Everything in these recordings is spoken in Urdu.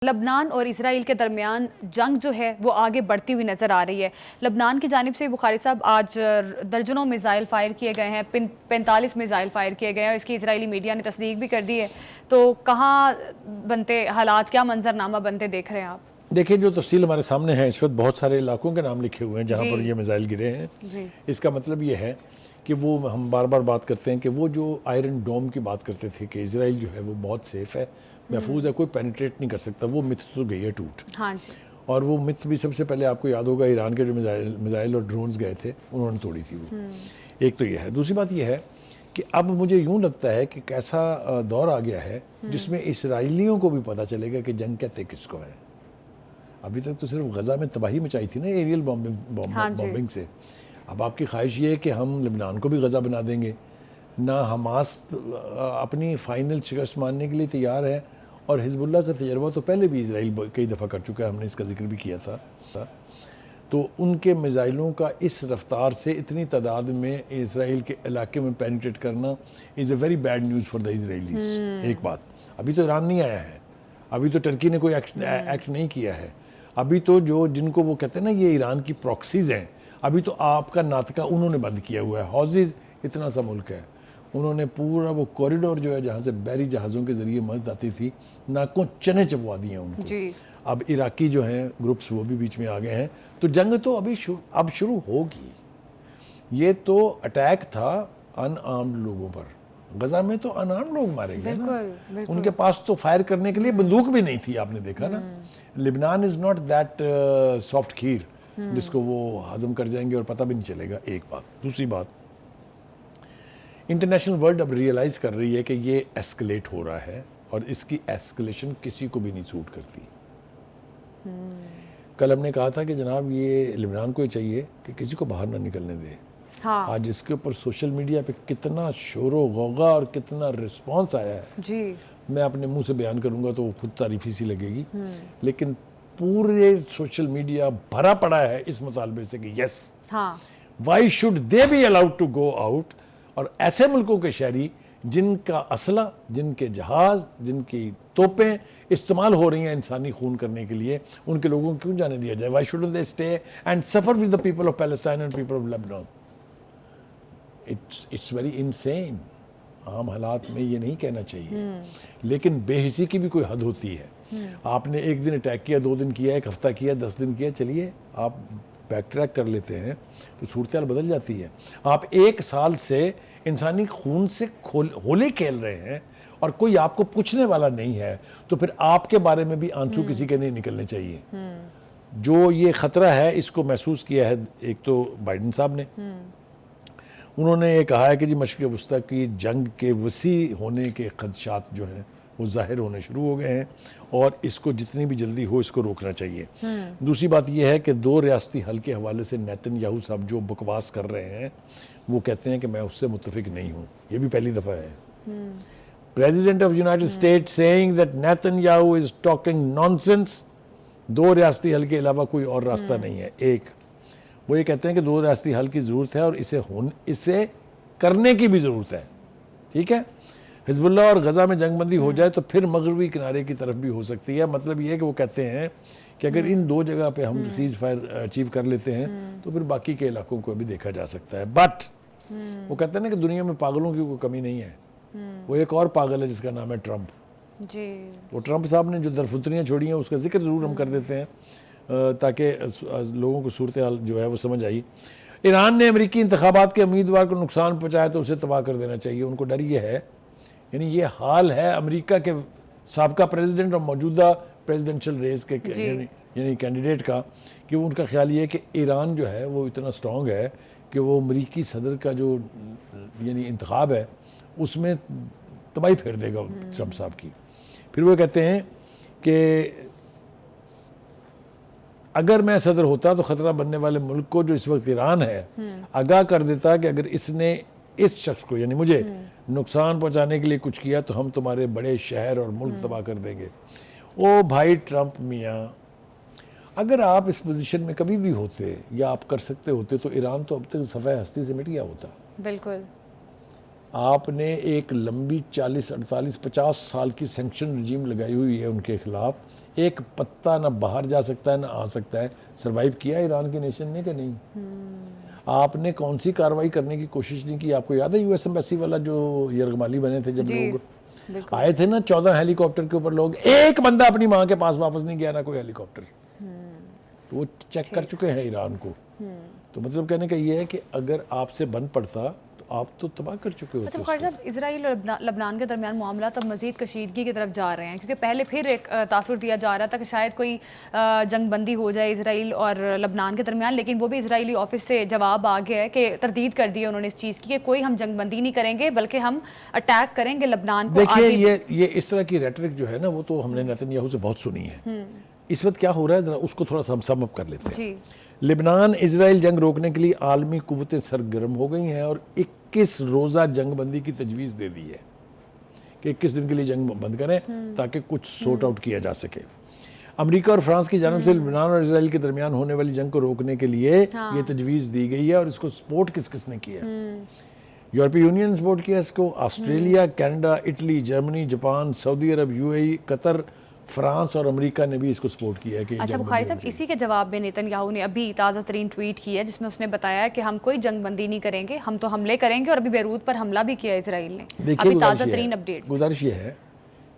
لبنان اور اسرائیل کے درمیان جنگ جو ہے وہ آگے بڑھتی ہوئی نظر آ رہی ہے۔ لبنان کی جانب سے بخاری صاحب آج درجنوں میزائل فائر کیے گئے ہیں، 45 میزائل فائر کیے گئے ہیں، اس کی اسرائیلی میڈیا نے تصدیق بھی کر دی ہے۔ تو کہاں بنتے حالات، کیا منظرنامہ بنتے دیکھ رہے ہیں آپ؟ دیکھیں جو تفصیل ہمارے سامنے ہے اس وقت بہت سارے علاقوں کے نام لکھے ہوئے ہیں جہاں پر یہ میزائل گرے ہیں۔ اس کا مطلب یہ ہے کہ وہ ہم بار بار بات کرتے ہیں کہ وہ جو آئرن ڈوم کی بات کرتے تھے کہ اسرائیل جو ہے وہ بہت سیف ہے، محفوظ ہے، کوئی پینیٹریٹ نہیں کر سکتا، وہ متھ تو گئی ہے ٹوٹ۔ ہاں جی، اور وہ متھ بھی سب سے پہلے آپ کو یاد ہوگا ایران کے جو میزائل اور ڈرونز گئے تھے انہوں نے توڑی تھی وہ۔ ایک تو یہ ہے، دوسری بات یہ ہے کہ اب مجھے یوں لگتا ہے کہ ایسا دور آ گیا ہے جس میں اسرائیلیوں کو بھی پتہ چلے گا کہ جنگ کہتے کس کو ہے۔ ابھی تک تو صرف غزہ میں تباہی مچائی تھی نا ایریل بومبنگ سے، اب آپ کی خواہش یہ ہے کہ ہم لبنان کو بھی غزہ بنا دیں گے۔ نہ حماس اپنی فائنل شکست ماننے کے لیے تیار ہے، اور حزب اللہ کا تجربہ تو پہلے بھی اسرائیل کئی دفعہ کر چکا ہے، ہم نے اس کا ذکر بھی کیا تھا۔ تو ان کے میزائلوں کا اس رفتار سے اتنی تعداد میں اسرائیل کے علاقے میں پینیٹریٹ کرنا is a very bad news for the Israelis. ایک بات، ابھی تو ایران نہیں آیا ہے، ابھی تو ٹرکی نے کوئی ایکٹ نہیں کیا ہے، ابھی تو جن کو وہ کہتے ہیں نا یہ ایران کی پروکسیز ہیں، ابھی تو آپ کا ناطقہ انہوں نے بند کیا ہوا ہے۔ حوثیز اتنا سا ملک ہے، انہوں نے پورا وہ کوریڈور جو ہے جہاں سے بحری جہازوں کے ذریعے مدد آتی تھی ناکوں چنے چبوا دیے ان کو۔ اب عراقی جو ہیں گروپس وہ بھی بیچ میں آ گئے ہیں، تو جنگ تو اب شروع ہوگی۔ یہ تو اٹیک تھا ان آرمڈ لوگوں پر، غزہ میں تو ان آرمڈ لوگ مارے گئے نا، ان کے پاس تو فائر کرنے کے لیے بندوق بھی نہیں تھی، آپ نے دیکھا نا۔ لبنان از ناٹ دیٹ سافٹ کھیر جس کو وہ ہضم کر جائیں گے اور پتہ بھی نہیں چلے گا، ایک بات۔ دوسری بات، انٹرنیشنل ورلڈ اب ریئلائز کر رہی ہے کہ یہ ایسکلیٹ ہو رہا ہے، اور اس کی ایسکلیشن کسی کو بھی نہیں سوٹ کرتی۔ کل ہم نے کہا تھا کہ جناب یہ لبنان کو ہی چاہیے کہ کسی کو باہر نہ نکلنے دے۔ آج اس کے اوپر سوشل میڈیا پہ کتنا شور و غوغا اور کتنا رسپانس آیا ہے، میں اپنے منہ سے بیان کروں گا تو وہ خود تعریفی سی لگے گی، لیکن پورے سوشل میڈیا بھرا پڑا ہے اس مطالبے سے کہ yes why should they be allowed to go out, اور ایسے ملکوں کے شہری جن کا اسلحہ، جن کے جہاز، جن کی توپیں استعمال ہو رہی ہیں انسانی خون کرنے کے لیے، ان کے لوگوں کو کیوں جانے دیا جائے؟ Why shouldn't they stay and suffer with the people of Palestine and people of Lebanon? It's very insane. عام حالات میں یہ نہیں کہنا چاہیے، لیکن بے حسی کی بھی کوئی حد ہوتی ہے۔ آپ نے ایک دن اٹیک کیا، 2 دن کیا، 1 ہفتہ کیا، 10 دن کیا، چلیے آپ بیک ٹریک کر لیتے ہیں تو صورتحال بدل جاتی ہے۔ آپ 1 سال سے انسانی خون سے ہولی کھیل رہے ہیں اور کوئی آپ کو پوچھنے والا نہیں ہے، تو پھر آپ کے بارے میں بھی آنسو کسی کے نہیں نکلنے چاہیے۔ جو یہ خطرہ ہے اس کو محسوس کیا ہے ایک تو بائیڈن صاحب نے، انہوں نے یہ کہا ہے کہ جی مشرق وسطیٰ کی جنگ کے وسیع ہونے کے خدشات جو ہیں وہ ظاہر ہونے شروع ہو گئے ہیں، اور اس کو جتنی بھی جلدی ہو اس کو روکنا چاہیے۔ دوسری بات یہ ہے کہ 2 ریاستی حل کے حوالے سے نیتن یاہو صاحب جو بکواس کر رہے ہیں، وہ کہتے ہیں کہ میں اس سے متفق نہیں ہوں، یہ بھی پہلی دفعہ ہے۔ President of United State saying that Netanyahu is talking nonsense, 2 ریاستی حل کے علاوہ کوئی اور راستہ نہیں ہے۔ ایک وہ یہ کہتے ہیں کہ 2 ریاستی حل کی ضرورت ہے اور اسے کرنے کی بھی ضرورت ہے، ٹھیک ہے۔ حزب اللہ اور غزہ میں جنگ بندی ہو جائے تو پھر مغربی کنارے کی طرف بھی ہو سکتی ہے۔ مطلب یہ ہے کہ وہ کہتے ہیں کہ اگر ان 2 جگہ پہ ہم سیز فائر اچیو کر لیتے ہیں تو پھر باقی کے علاقوں کو بھی دیکھا جا سکتا ہے۔ بٹ وہ کہتے ہیں نا کہ دنیا میں پاگلوں کی کوئی کمی نہیں ہے۔ وہ ایک اور پاگل ہے جس کا نام ہے ٹرمپ۔ وہ ٹرمپ صاحب نے جو درفتریاں چھوڑی ہیں اس کا ذکر ضرور ہم کر دیتے ہیں تاکہ لوگوں کو صورتحال جو ہے وہ سمجھ آئی۔ ایران نے امریکی انتخابات کے امیدوار کو نقصان پہنچایا تو اسے تباہ کر دینا چاہیے، ان کو ڈر یہ ہے، یعنی یہ حال ہے امریکہ کے سابقہ پریزیڈنٹ اور موجودہ پریزیڈنشل ریس کے یعنی کینڈیڈیٹ کا، کہ ان کا خیال یہ ہے کہ ایران جو ہے وہ اتنا سٹرونگ ہے کہ وہ امریکی صدر کا جو یعنی انتخاب ہے اس میں تباہی پھیر دے گا ٹرمپ صاحب کی۔ پھر وہ کہتے ہیں کہ اگر میں صدر ہوتا تو خطرہ بننے والے ملک کو جو اس وقت ایران ہے آگاہ کر دیتا کہ اگر اس نے اس شخص کو یعنی مجھے نقصان پہنچانے کے لیے کچھ کیا تو ہم تمہارے بڑے شہر اور ملک تباہ کر دیں گے۔ او بھائی ٹرمپ میاں، اگر آپ اس پوزیشن میں کبھی بھی ہوتے یا آپ کر سکتے ہوتے تو ایران تو اب تک صفحہ ہستی سے مٹ گیا ہوتا۔ بالکل۔ آپ نے ایک لمبی 40 48 50 سال کی سینکشن رجیم لگائی ہوئی ہے ان کے خلاف، ایک پتا نہ باہر جا سکتا ہے نہ آ سکتا ہے. سروائیو کیا ایران کے نیشن نے کہ نہیں؟ آپ نے کون سی کارروائی کرنے کی کوشش نہیں کی؟ آپ کو یاد ہے یو ایس ایمبیسی والا جو یرغمالی بنے تھے جب لوگ آئے تھے نا 14 ہیلی کاپٹر کے اوپر لوگ, ایک بندہ اپنی ماں کے پاس واپس نہیں گیا, نہ کوئی ہیلی کاپٹر. تو وہ چیک کر چکے ہیں ایران کو. تو مطلب کہنے کا یہ ہے کہ اگر آپ سے بن پڑتا تو آپ تو تباہ کر چکے ہوتے. اچھا بخاری صاحب, اسرائیل اور لبنان کے درمیان معاملات اب مزید کشیدگی کی طرف جا رہے ہیں, کیونکہ پہلے پھر ایک تاثر دیا جا رہا تھا کہ شاید کوئی جنگ بندی ہو جائے اسرائیل اور لبنان کے درمیان, لیکن وہ بھی اسرائیلی آفس سے جواب آ گیا ہے کہ تردید کر دی ہے انہوں نے اس چیز کی کہ کوئی ہم جنگ بندی نہیں کریں گے بلکہ ہم اٹیک کریں گے لبنان کو. دیکھیے یہ اس طرح کی ریٹرک جو ہے نا وہ تو ہم نے نیتن یاہو سے بہت سنی ہے. اس وقت کیا ہو رہا ہے ذرا اس کو تھوڑا سا ہم سم اپ کر لیتے ہیں. لبنان اسرائیل جنگ روکنے کے لیے عالمی قوتیں سرگرم ہو گئی ہیں اور 21 روزہ جنگ بندی کی تجویز دے دی ہے کہ 21 دن کے لیے جنگ بند کریں تاکہ کچھ سورٹ آؤٹ کیا جا سکے. امریکہ اور فرانس کی جانب سے لبنان اور اسرائیل کے درمیان ہونے والی جنگ کو روکنے کے لیے یہ تجویز دی گئی ہے. اور اس کو سپورٹ کس کس نے کیا؟ یورپی یونین سپورٹ کیا اس کو, Australia, Canada, Italy, Germany, Japan, Saudi Arab, you a E, Qatar, France اور امریکہ نے بھی اس کو سپورٹ کیا ہے کہ اچھا بخاری صاحب, اسی کے جواب میں نیتن یاہو نے ابھی تازہ ترین ٹویٹ کی ہے جس میں اس نے بتایا کہ ہم کوئی جنگ بندی نہیں کریں گے, ہم تو حملے کریں گے, اور ابھی بیروت پر حملہ بھی کیا اسرائیل نے. ابھی تازہ ترین اپڈیٹس. گزارش یہ ہے,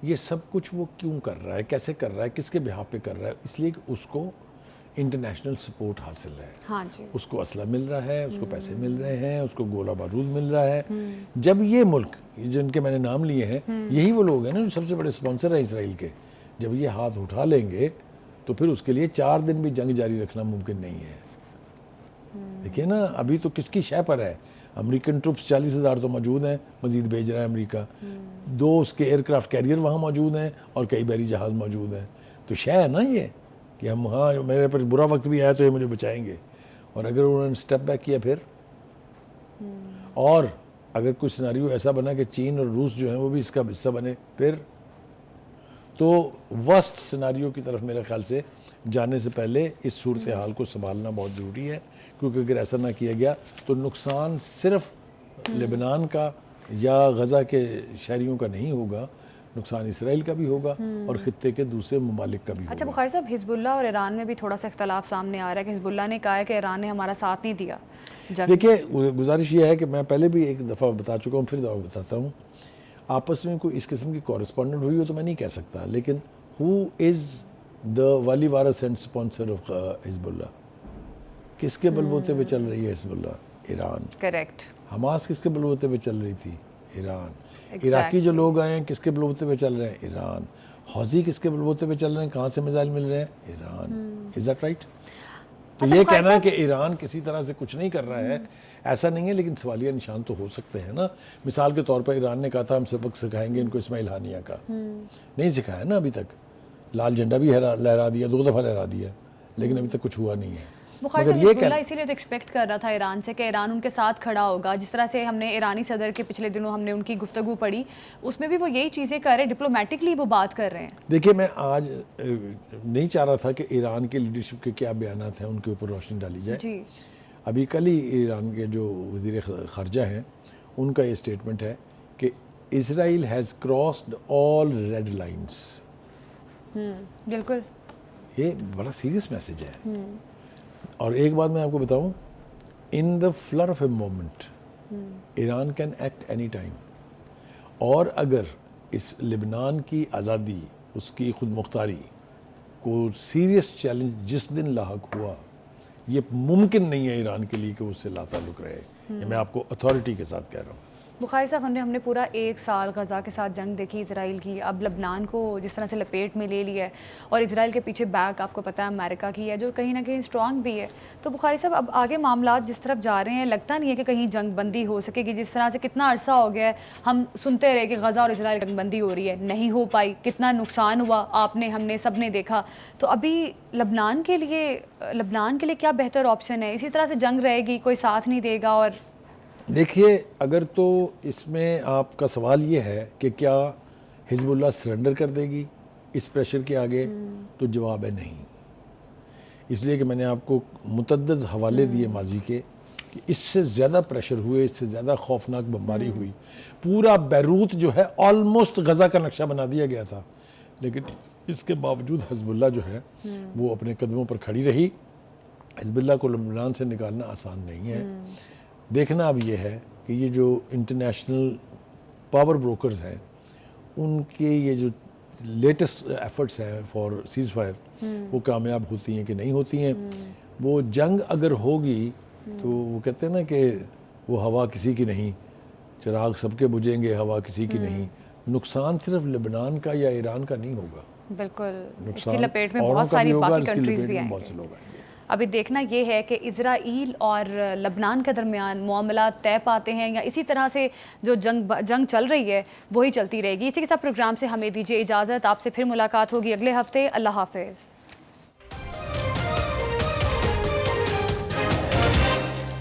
یہ سب کچھ وہ کیوں کر رہا ہے, کیسے کر رہا ہے, کس کے بہاف پہ کر رہا ہے؟ اس لیے کہ اس کو انٹرنیشنل سپورٹ حاصل ہے. ہاں جی, اس کو اسلحہ مل رہا ہے, اس کو پیسے مل رہے ہیں, اس کو گولہ بارود مل رہا ہے. جب یہ ملک جن کے میں نے نام لیے ہیں یہی وہ لوگ ہیں نا جو سب سے بڑے سپانسر ہیں اسرائیل کے, جب یہ ہاتھ اٹھا لیں گے تو پھر اس کے لیے 4 دن بھی جنگ جاری رکھنا ممکن نہیں ہے. دیکھیے نا ابھی تو کس کی شے پر ہے, امریکن ٹروپس 40,000 تو موجود ہیں, مزید بھیج رہا ہے امریکہ. 2 اس کے ایئر کرافٹ کیریئر وہاں موجود ہیں اور کئی بحری جہاز موجود ہیں. تو شے ہے نا یہ کہ ہم ہاں میرے پر برا وقت بھی آیا تو یہ مجھے بچائیں گے. اور اگر انہوں نے سٹیپ بیک کیا پھر, اور اگر کچھ سیناریو ایسا بنا کہ چین اور روس جو ہیں وہ بھی اس کا حصہ بنے, پھر تو ورسٹ سیناریو کی طرف میرے خیال سے جانے سے پہلے اس صورتحال کو سنبھالنا بہت ضروری ہے. کیونکہ اگر ایسا نہ کیا گیا تو نقصان صرف لبنان کا یا غزہ کے شہریوں کا نہیں ہوگا, نقصان اسرائیل کا بھی ہوگا اور خطے کے دوسرے ممالک کا بھی ہوگا. اچھا بخاری صاحب, حزب اللہ اور ایران میں بھی تھوڑا سا اختلاف سامنے آ رہا ہے کہ حزب اللہ نے کہا ہے کہ ایران نے ہمارا ساتھ نہیں دیا. دیکھیے گزارش یہ ہے کہ میں پہلے بھی ایک دفعہ بتا چکا ہوں, پھر دفعہ بتاتا ہوں, آپس میں کوئی اس قسم کی کورسپونڈنٹ ہوئی ہو تو میں نہیں کہہ سکتا, لیکن ہو از دا والی وارث اینڈ اسپانسر آف حزب اللہ؟ کس کے بلبوتے پہ چل رہی ہے حزب اللہ؟ ایران. کریکٹ. حماس کس کے بلبوتے پہ چل رہی تھی؟ ایران. عراقی جو لوگ آئے ہیں کس کے بلبوتے پہ چل رہے ہیں؟ ایران. حوثی کس کے بلبوتے پہ چل رہے ہیں, کہاں سے میزائل مل رہے ہیں؟ ایران. Is that right? تو یہ کہنا ہے کہ ایران کسی طرح سے کچھ نہیں کر رہا ہے ایسا نہیں ہے, لیکن سوالیہ نشان تو ہو سکتے ہیں نا. مثال کے طور پر ایران نے کہا تھا ہم سبق سکھائیں گے ان کو اسماعیل ہانیہ کا, نہیں سکھایا نا ابھی تک. لال جھنڈا بھی لہرا دیا, 2 دفعہ لہرا دیا, لیکن ابھی تک کچھ ہوا نہیں ہے. بخاری صاحب, حزب اللہ اسی لیے تو ایکسپیکٹ کر رہا تھا ایران سے کہ ایران ان کے ساتھ کھڑا ہوگا. جس طرح سے ہم نے ایرانی صدر کے پچھلے دنوں ہم نے ان کی گفتگو پڑھی, اس میں بھی وہ یہی چیزیں کر رہے ہیں, ڈپلومیٹکلی وہ بات کر رہے ہیں. دیکھیے میں آج نہیں چاہ رہا تھا کہ ایران کی لیڈرشپ کے کیا بیانات ہیں ان کے اوپر روشنی ڈالی جائے. جی, ابھی کل ہی ایران کے جو وزیر خارجہ ہیں ان کا یہ اسٹیٹمنٹ ہے کہ Israel has crossed all red lines. بالکل, یہ بڑا سیریس میسج ہے. اور ایک بات میں آپ کو بتاؤں, in the fuller of a moment Iran can act any time. اور اگر اس لبنان کی آزادی, اس کی خود مختاری کو سیریس چیلنج جس دن لاحق ہوا, یہ ممکن نہیں ہے ایران کے لیے کہ اس سے لا تعلق رہے. یہ میں آپ کو اتھارٹی کے ساتھ کہہ رہا ہوں. بخاری صاحب, ہم نے پورا 1 سال غزہ کے ساتھ جنگ دیکھی اسرائیل کی, اب لبنان کو جس طرح سے لپیٹ میں لے لیا ہے, اور اسرائیل کے پیچھے بیک آپ کو پتہ ہے امریکہ کی ہے جو کہیں نہ کہیں اسٹرانگ بھی ہے. تو بخاری صاحب اب آگے معاملات جس طرف جا رہے ہیں, لگتا نہیں ہے کہ کہیں جنگ بندی ہو سکے گی. جس طرح سے کتنا عرصہ ہو گیا ہے ہم سنتے رہے کہ غزہ اور اسرائیل جنگ بندی ہو رہی ہے, نہیں ہو پائی, کتنا نقصان ہوا آپ نے, ہم نے, سب نے دیکھا. تو ابھی لبنان کے لیے کیا بہتر آپشن ہے؟ اسی طرح سے جنگ رہے گی, کوئی ساتھ نہیں دے گا. اور دیکھیے اگر تو اس میں آپ کا سوال یہ ہے کہ کیا حزب اللہ سرنڈر کر دے گی اس پریشر کے آگے, تو جواب ہے نہیں. اس لیے کہ میں نے آپ کو متعدد حوالے دیے ماضی کے کہ اس سے زیادہ پریشر ہوئے, اس سے زیادہ خوفناک بمباری ہوئی. پورا بیروت جو ہے آلموسٹ غزہ کا نقشہ بنا دیا گیا تھا. لیکن اس کے باوجود حزب اللہ جو ہے وہ اپنے قدموں پر کھڑی رہی. حزب اللہ کو لبنان سے نکالنا آسان نہیں ہے. دیکھنا اب یہ ہے کہ یہ جو انٹرنیشنل پاور بروکرز ہیں ان کے یہ جو لیٹسٹ ایفرٹس ہیں فار سیز فائر وہ کامیاب ہوتی ہیں کہ نہیں ہوتی ہیں. وہ جنگ اگر ہوگی تو وہ کہتے ہیں نا کہ وہ ہوا کسی کی نہیں, چراغ سب کے بجھیں گے, ہوا کسی کی نہیں. نقصان صرف لبنان کا یا ایران کا نہیں ہوگا, بالکل اس کی نقصان لپیٹ میں اوروں بہت کا بھی ساری ہوگا, باقی اس کی کنٹریز لپیٹ بھی میں آئیں بہت سے گے. لوگ آئیں گے. ابھی دیکھنا یہ ہے کہ اسرائیل اور لبنان کے درمیان معاملات طے پاتے ہیں یا اسی طرح سے جو جنگ چل رہی ہے وہی چلتی رہے گی. اسی کے ساتھ پروگرام سے ہمیں دیجیے اجازت, آپ سے پھر ملاقات ہوگی اگلے ہفتے. اللہ حافظ.